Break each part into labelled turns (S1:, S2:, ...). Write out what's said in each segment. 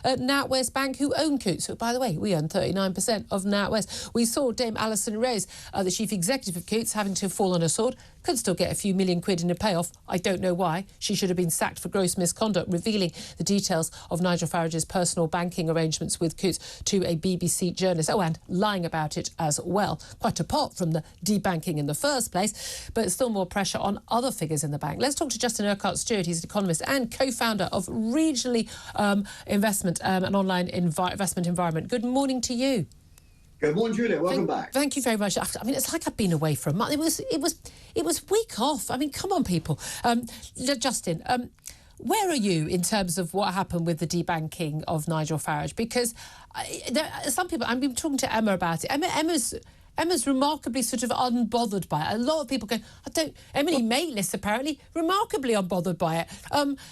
S1: at NatWest Bank who own Coutts. So, by the way, we own 39% of NatWest. We saw Dame Alison Rose, the chief executive of Coutts, having to fall on her sword. Could still get a few million quid in a payoff. I don't know why. She should have been sacked for gross misconduct, revealing the details of Nigel Farage's personal banking arrangements with Coutts to a BBC journalist. Oh, and lying about it as well. Quite apart from the debanking in the first place, but still more pressure on other figures in the bank. Let's talk to Justin Urquhart-Stewart. He's an economist and co-founder of Regionally Investment, an online investment environment. Good morning to you.
S2: Good morning, Julia. Welcome back.
S1: Thank you very much. I mean, it's like I've been away for a month. It was week off. I mean, come on, people. Justin, where are you in terms of what happened with the debanking of Nigel Farage? Because some people, I've been talking to Emma about it. Emma's remarkably sort of unbothered by it. A lot of people go, Emily Maitlis, apparently, remarkably unbothered by it.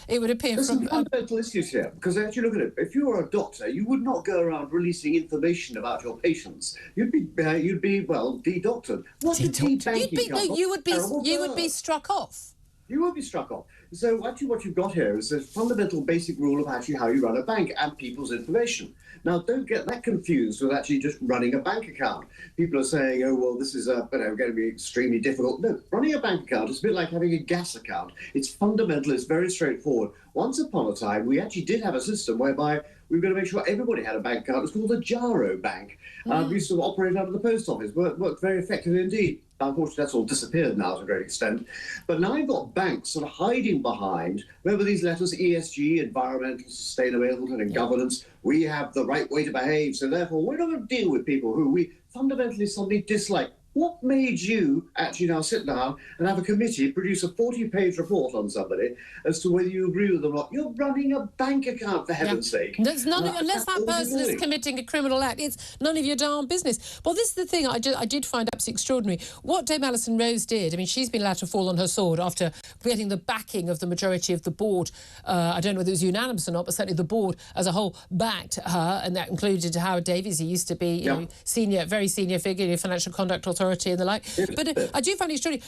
S1: It would appear
S2: There's some fundamental issues here, because actually, look at it. If you were a doctor, you would not go around releasing information about your patients. You'd be well, de-doctored. What's the debanking?
S1: You would be struck off.
S2: You will be struck off. So actually what you've got here is a fundamental basic rule of actually how you run a bank and people's information. Now, don't get that confused with actually just running a bank account. People are saying, oh, well, this is going to be extremely difficult. No, running a bank account is a bit like having a gas account. It's fundamental. It's very straightforward. Once upon a time, we actually did have a system whereby we were going to make sure everybody had a bank account. It's called the Gyro Bank. We used to operate out of the post office. Worked very effectively indeed. Unfortunately, that's all disappeared now to a great extent. But now you've got banks sort of hiding behind, remember these letters, ESG, environmental, sustainability and governance. We have the right way to behave, so therefore we're not going to deal with people who we fundamentally suddenly dislike. What made you actually now sit down and have a committee produce a 40-page report on somebody as to whether you agree with them or not? You're running a bank account, for heaven's sake.
S1: Unless that person is committing a criminal act, it's none of your darn business. Well, this is the thing I did find absolutely extraordinary. What Dame Alison Rose did, I mean, she's been allowed to fall on her sword after getting the backing of the majority of the board. I don't know whether it was unanimous or not, but certainly the board as a whole backed her, and that included Howard Davies. He used to be very senior figure in the Financial Conduct Authority and the like. But I do find it extraordinary.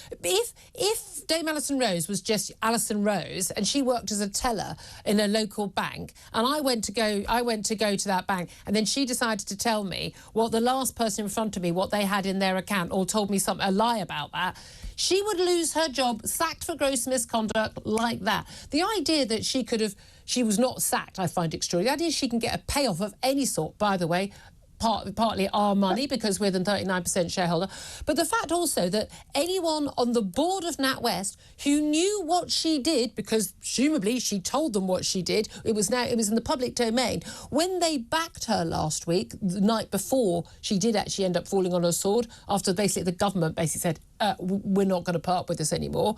S1: If Dame Alison Rose was just Alison Rose and she worked as a teller in a local bank, and I went to go to that bank, and then she decided to tell me what the last person in front of me, what they had in their account, or told me a lie about that, she would lose her job, sacked for gross misconduct like that. The idea that she was not sacked, I find extraordinary. The idea she can get a payoff of any sort, by the way, partly our money because we're the 39% shareholder, but the fact also that anyone on the board of NatWest who knew what she did, because presumably she told them what she did, it was in the public domain, when they backed her last week, the night before she did actually end up falling on her sword, after basically the government basically said, we're not going to put up with this anymore.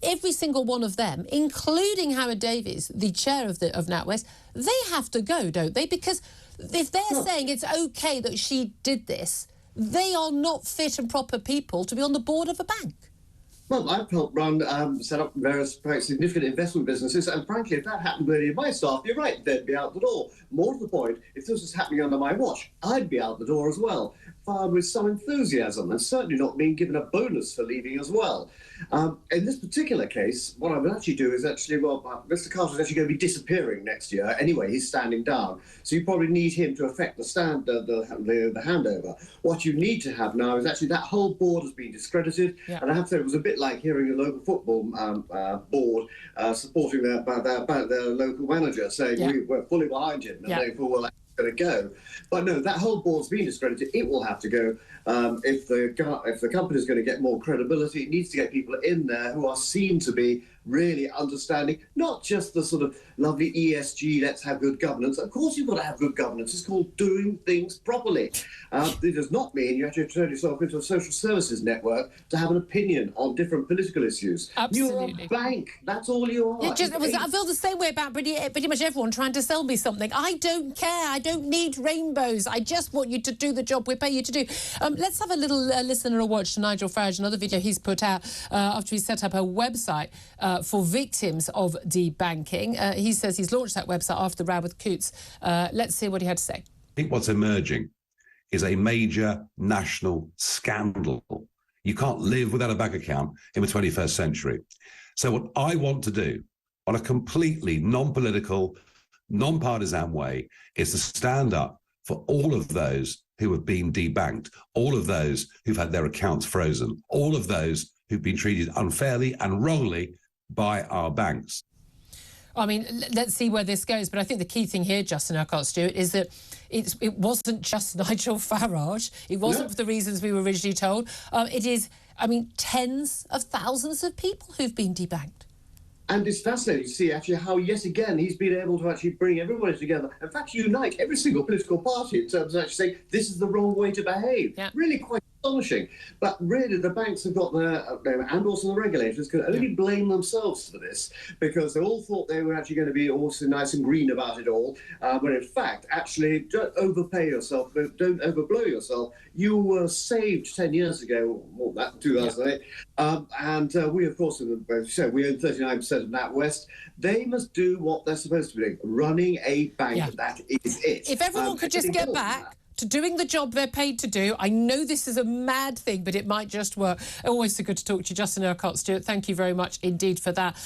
S1: Every single one of them, including Howard Davies, the chair of NatWest, they have to go, don't they? Because if they're saying it's OK that she did this, they are not fit and proper people to be on the board of a bank.
S2: Well, I've helped set up various quite significant investment businesses, and frankly, if that happened with any of my staff, you're right, they'd be out the door. More to the point, if this was happening under my watch, I'd be out the door as well, fired with some enthusiasm, and certainly not being given a bonus for leaving as well. In this particular case, what I would actually do is Mr. Carter's actually going to be disappearing next year. Anyway, he's standing down, so you probably need him to effect the handover. What you need to have now is actually that whole board has been discredited, and I have to say it was a bit like hearing a local football board supporting their local manager saying we're fully behind him, and therefore we're going to go. But no, that whole board's been discredited. It will have to go. If the company's going to get more credibility, it needs to get people in there who are seen to be really understanding, not just the sort of lovely ESG, let's have good governance. Of course you've got to have good governance. It's called doing things properly. It does not mean you have to turn yourself into a social services network to have an opinion on different political issues.
S1: Absolutely.
S2: You're a bank. That's all you are.
S1: I feel the same way about pretty much everyone trying to sell me something. I don't care. I don't need rainbows. I just want you to do the job we pay you to do. Let's have a little listen and a watch to Nigel Farage, another video he's put out after he set up a website for victims of debanking. He says he's launched that website after the row with Coutts. Let's see what he had to say.
S3: I think what's emerging is a major national scandal. You can't live without a bank account in the 21st century. So what I want to do on a completely non-political, non-partisan way is to stand up for all of those who have been debanked, all of those who've had their accounts frozen, all of those who've been treated unfairly and wrongly by our banks.
S1: I mean, let's see where this goes. But I think the key thing here, Justin Urquhart-Stewart, is that it wasn't just Nigel Farage. It wasn't for the reasons we were originally told. It is, I mean, tens of thousands of people who've been debanked.
S2: And it's fascinating to see actually how, yet again, he's been able to actually bring everybody together. In fact, unite every single political party in terms of actually saying this is the wrong way to behave. Yeah. Really quite astonishing. But really, the banks have got and also the regulators can only blame themselves for this, because they all thought they were actually going to be also nice and green about it all. When in fact, actually, don't overpay yourself, don't overblow yourself. You were saved 10 years ago, more than that, 2008. And we, of course, we own 39% of NatWest. They must do what they're supposed to be doing, running a bank. That is it.
S1: If everyone could just get back to doing the job they're paid to do. I know this is a mad thing, but it might just work. Always so good to talk to you, Justin Urquhart-Stewart. Thank you very much indeed for that.